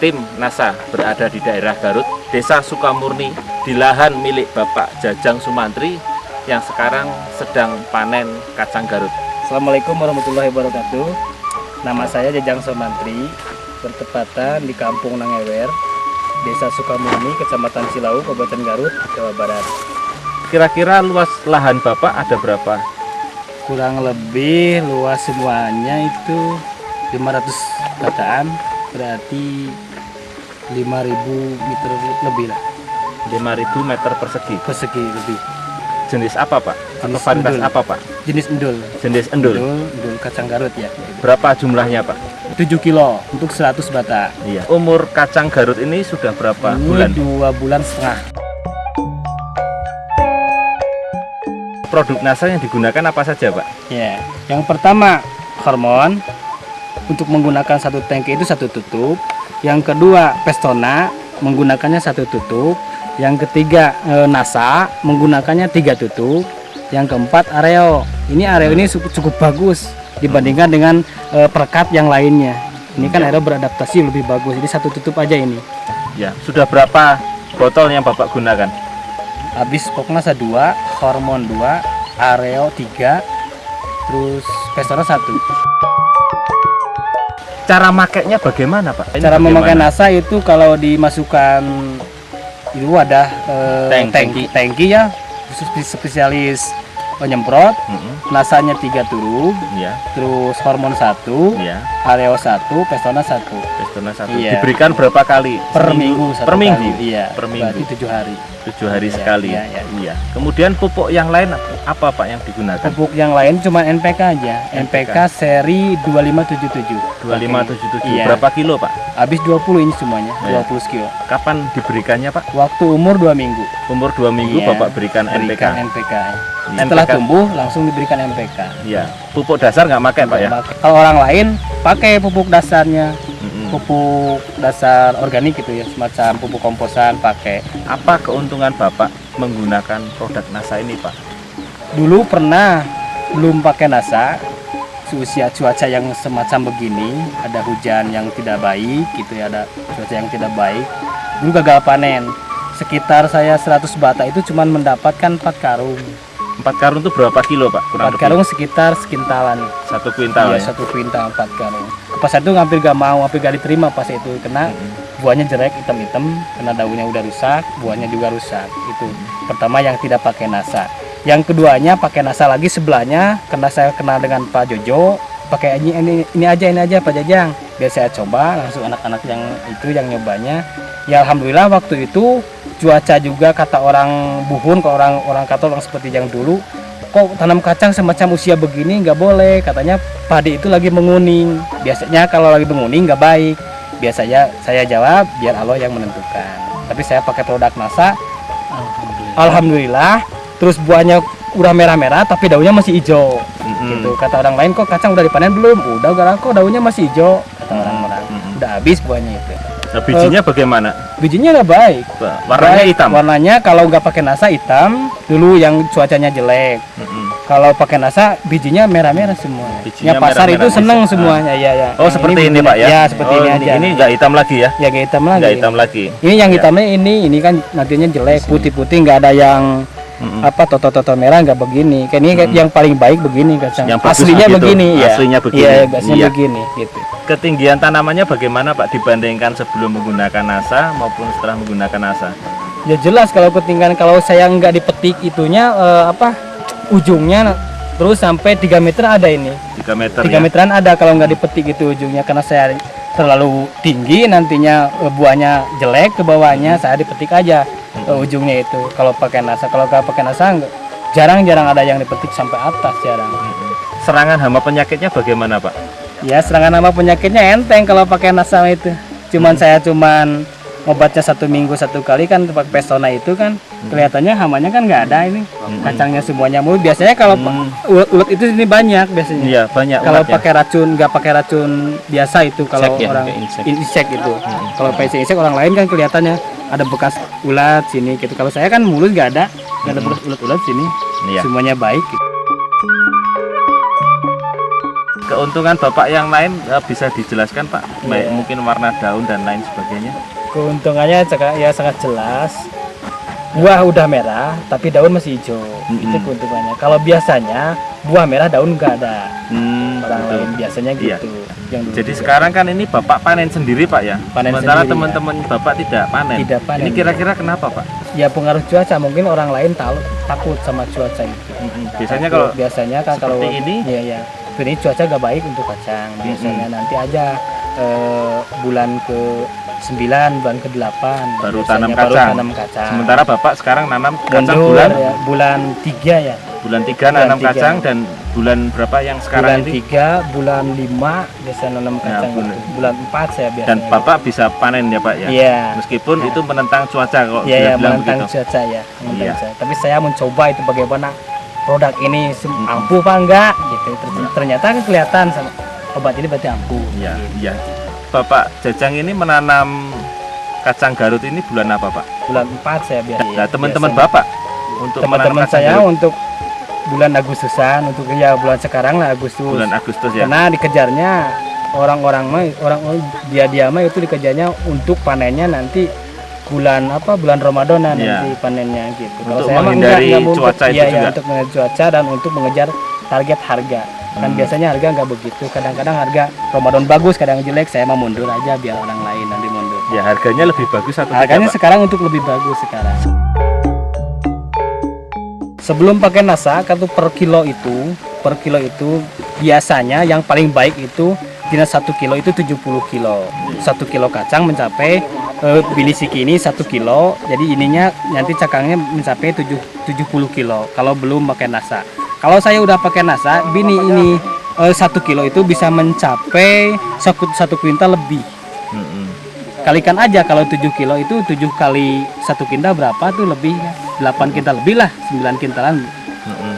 Tim NASA berada di daerah Garut, Desa Sukamurni, di lahan milik Bapak Jajang Sumantri yang sekarang sedang panen kacang Garut. Assalamualaikum warahmatullahi wabarakatuh. Nama saya Jajang Sumantri, bertepatan di Kampung Nangewer, Desa Sukamurni, Kecamatan Cilau, Kabupaten Garut, Jawa Barat. Kira-kira luas lahan Bapak ada berapa? Kurang lebih luas semuanya itu 500 kataan, berarti 5.000 meter lebih lah. 5.000 meter persegi. Persegi lebih. Jenis apa Pak? Atau Jenis varietas endul. apa Pak? Jenis endul. Jenis endul. Endul kacang Garut ya. Berapa jumlahnya Pak? 7 kilo untuk 100 bata. Iya. Umur kacang Garut ini sudah berapa Ini bulan? 2 bulan setengah. Produk NASA yang digunakan apa saja Pak? Ya, yang pertama hormon. Untuk menggunakan satu tangki itu 1 tutup. Yang kedua Pestona, menggunakannya 1 tutup. Yang ketiga NASA, menggunakannya 3 tutup. Yang keempat Areo. Ini Areo ini cukup bagus dibandingkan dengan perekat yang lainnya. Ini kan Areo beradaptasi lebih bagus. Jadi 1 tutup aja ini. Ya, sudah berapa botol yang Bapak gunakan? Habis Poknasa 2, hormon 2, Areo 3, terus Pestona 1. Cara makainya bagaimana Pak? Cara memakai NASA itu kalau dimasukkan itu wadah tangki ya, khusus spesialis penyemprot. NASA-nya 3 turub, Ya. terus hormon 1, Ya. Areo 1, Pestona 1. Pestona 1. Iya. Diberikan berapa kali? Per minggu satu Per minggu. kali. Iya, Per minggu. berarti 7 hari. 7 hari Iya, sekali. iya, iya. Iya. Kemudian pupuk yang lain apa Pak yang digunakan? Pupuk yang lain cuma NPK aja. NPK seri 2577. 2577. Iya. Berapa kilo Pak? Habis 20 ini semuanya, Iya. 20 kilo. Kapan diberikannya Pak? Waktu umur 2 minggu. Umur 2 minggu Iya, Bapak berikan NPK. NPK. Setelah NPK. tumbuh langsung diberikan NPK. Iya. Pupuk dasar nggak pakai Pak ya? Kalau orang lain pakai pupuk dasarnya, Mm-mm. pupuk dasar organik gitu ya, semacam pupuk komposan pakai. Apa keuntungan Bapak menggunakan produk NASA ini Pak? Dulu pernah belum pakai NASA, usia cuaca yang semacam begini, ada hujan yang tidak baik gitu ya, ada cuaca yang tidak baik. Dulu gagal panen. Sekitar saya 100 bata itu cuma mendapatkan 4 karung. 4 karung itu berapa kilo Pak? 4 karung sekitar sekintalan. 1 kuintal Iya, ya? 1 kuintal 4 karung. Pas itu hampir gak mau, hampir gak diterima pas itu kena buahnya jelek, hitam-hitam, karena daunnya udah rusak, buahnya juga rusak. Itu pertama yang tidak pakai NASA. Yang keduanya pakai NASA lagi sebelahnya, karena saya kenal dengan Pak Jojo, pakai ini aja Pak Jajang. Biar saya coba langsung anak-anak yang itu yang nyobanya. Ya alhamdulillah waktu itu cuaca juga kata orang Buhun, kalau orang kata orang seperti yang dulu, kok tanam kacang semacam usia begini nggak boleh, katanya padi itu lagi menguning. Biasanya kalau lagi menguning nggak baik. Biasanya saya jawab biar Allah yang menentukan. Tapi saya pakai produk NASA, alhamdulillah. Terus buahnya udah merah-merah tapi daunnya masih hijau. Gitu. Kata orang lain, kok kacang udah dipanen belum? Udah, gara kok daunnya masih hijau, kata orang-orang. Udah habis buahnya itu. Nah, bijinya bagaimana? Bijinya nggak baik. Warnanya Baik, hitam. Warnanya kalau nggak pakai NASA hitam. Dulu yang cuacanya jelek. Kalau pakai NASA bijinya merah-merah semua. Bijinya Ya pasar merah-merah itu seneng bisa. semuanya. Ya. Oh, Yang seperti ini Pak ya? Ya seperti ini aja. Ini nggak hitam lagi ya? Ya nggak hitam lagi. Nggak hitam lagi. Ini yang Ya. hitamnya ini kan nantinya jelek, putih-putih, nggak ada yang apa toto-toto merah, nggak begini. Kayak ini yang paling baik begini kacang. Yang bagus Aslinya begitu. begini ya. Aslinya begini. Iya, aslinya Iya. begini gitu. Ketinggian tanamannya bagaimana Pak dibandingkan sebelum menggunakan NASA maupun setelah menggunakan NASA? Ya jelas kalau ketinggian, kalau saya nggak dipetik itunya ujungnya terus sampai 3 meter ada ini. 3 meter 3 ya? meteran ada kalau nggak dipetik itu ujungnya, karena saya terlalu tinggi nantinya buahnya jelek ke bawahnya, saya dipetik aja ujungnya itu. Kalau pakai NASA, kalau nggak pakai NASA jarang-jarang ada yang dipetik sampai atas, jarang. Serangan hama penyakitnya bagaimana Pak? Ya serangan hama penyakitnya enteng kalau pakai NASA itu. Saya cuman obatnya 1 minggu 1 kali kan, pakai Pestona itu kan kelihatannya hamanya kan nggak ada, ini kacangnya semuanya mulu. Biasanya kalau ulet itu ini banyak biasanya. Iya banyak. Kalau ulatnya. pakai racun, nggak pakai racun biasa itu, kalau Insek ya, orang kayak insek itu. Kalau pakai insek orang lain kan kelihatannya ada bekas ulat sini gitu. Kalau saya kan mulut nggak ada bekas ulat-ulat sini. Iya. Semuanya baik gitu. keuntungan Bapak yang lain bisa dijelaskan Pak? Baik, Iya. mungkin warna daun dan lain sebagainya. Keuntungannya ya sangat jelas. Buah udah merah, tapi daun masih hijau. Itu keuntungannya. Kalau biasanya buah merah, daun nggak ada. Orang betul. lain biasanya Iya. gitu. Yang dulu Jadi juga. sekarang kan ini Bapak panen sendiri Pak ya? Panen Sementara sendiri, teman-teman Bapak tidak panen. Tidak panen. Ini kira-kira kenapa Pak? Ya pengaruh cuaca, mungkin orang lain takut sama cuaca itu. Biasanya kalau biasanya kan kalau seperti ini? ya ini cuaca gak baik untuk kacang. Biasanya nanti aja bulan ke-9, bulan ke-8 baru biasanya tanam kacang. Sementara Bapak sekarang nanam kacang Mundur, bulan ya, bulan 3 ya. bulan 3 nanam tiga. kacang, dan bulan berapa yang Bulan sekarang ini? 3, bulan 5 biasa nanam kacang. Bulan 4 saya biasanya. Dan Bapak bisa panen ya Pak ya? Iya. Meskipun itu menentang cuaca kalau Iya, dia ya, bilang menentang begitu. cuaca ya. Menentang Iya. cuaca. Tapi saya mencoba itu bagaimana produk ini ampuh apa enggak gitu. Ternyata kan kelihatan sama obat ini berarti ampuh. Iya, Gitu. iya. Bapak Jajang ini menanam kacang Garut ini bulan apa Pak? Bulan 4 saya biasanya. Nah, teman-teman Biasanya. Bapak untuk Teman-teman menanam kacang saya Garut untuk bulan Agustusan, untuk ya bulan sekarang lah Agustus. bulan Agustus ya. Karena dikejarnya orang dia mah itu dikejarnya untuk panennya nanti bulan Ramadan Iya. nanti panennya gitu. Untuk saya mah menghindari enggak untuk- cuaca itu iya, juga. untuk mengejar cuaca dan untuk mengejar target harga. Kan biasanya harga nggak begitu. Kadang-kadang harga Ramadan bagus, kadang jelek. Saya mau mundur aja biar orang lain nanti mundur. Ya harganya lebih bagus atau Harganya tidak Pak? sekarang untuk lebih bagus sekarang. Sebelum pakai nasa, itu per kilo itu biasanya yang paling baik itu jenis 1 kilo itu 70 kilo. 1 kilo kacang mencapai bilisiki ini 1 kilo. Jadi ininya nanti cakangnya mencapai 70 kilo kalau belum pakai nasa. Kalau saya udah pakai nasa, ini 1 kilo itu bisa mencapai 1 kuintal lebih. Kalikan aja kalau 7 kilo itu 7 kali 1 kintal berapa tuh lebih 8 kintal lebih lah, 9 kintalan.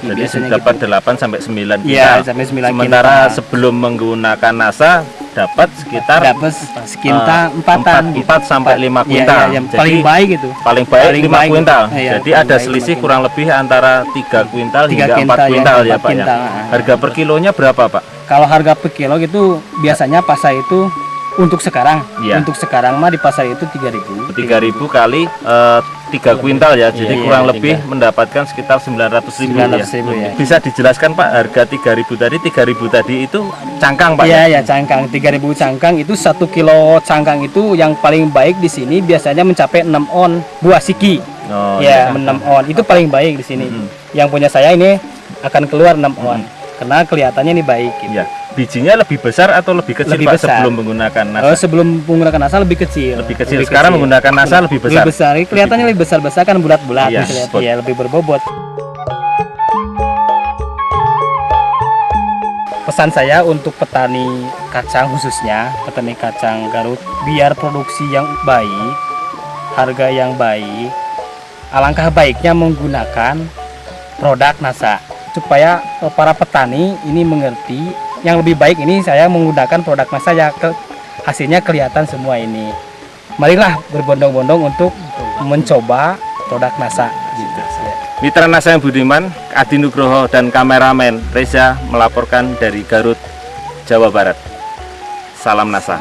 Jadi biasanya dapat 8 sampai 9 Iya, kintal. sampai 9 Sementara kintal. sebelum menggunakan NASA dapat sekitar Dapat sekitar 4 sampai 5 Iya, kuintal. yang Jadi paling baik itu. paling baik paling 5 baik. kuintal. Iya, Jadi paling ada baik selisih 5 kurang lebih antara 3 kuintal 3 hingga 4 kintal, ya, kuintal ya 4 Pak ya. kintal. Harga per kilonya berapa Pak? Kalau harga per kilo gitu biasanya pasar itu untuk sekarang, Iya. untuk sekarang mah di pasar itu 3.000. 3.000 kali 3 kuintal ya. Jadi Iya, kurang iya, lebih mendapatkan sekitar 900.000 ya. 900.000 ya. Bisa dijelaskan Pak harga 3.000 tadi? 3.000 tadi itu cangkang Pak Iya ya? ya, cangkang 3.000 cangkang itu 1 kilo cangkang itu yang paling baik di sini biasanya mencapai 6 on buah siki. Oh, Ya, 6 on itu paling baik di sini. Yang punya saya ini akan keluar 6 on karena kelihatannya ini baik. Gitu. Iya. Bijinya lebih besar atau lebih kecil Lebih Pak besar. sebelum menggunakan NASA? Sebelum menggunakan nasa lebih kecil. Lebih kecil. Sekarang menggunakan NASA lebih besar. Lebih besar. Kelihatannya lebih besar-besar kan bulat-bulat. Iya, Kelihatan, ya, lebih berbobot. Pesan saya untuk petani kacang khususnya, petani kacang Garut, biar produksi yang baik, harga yang baik, alangkah baiknya menggunakan produk NASA supaya para petani ini mengerti yang lebih baik ini saya menggunakan produk NASA ya hasilnya kelihatan semua ini. Marilah berbondong-bondong untuk mencoba produk NASA gitu. Mitra NASA yang budiman, Adi Nugroho dan kameramen Reza melaporkan dari Garut, Jawa Barat. Salam NASA.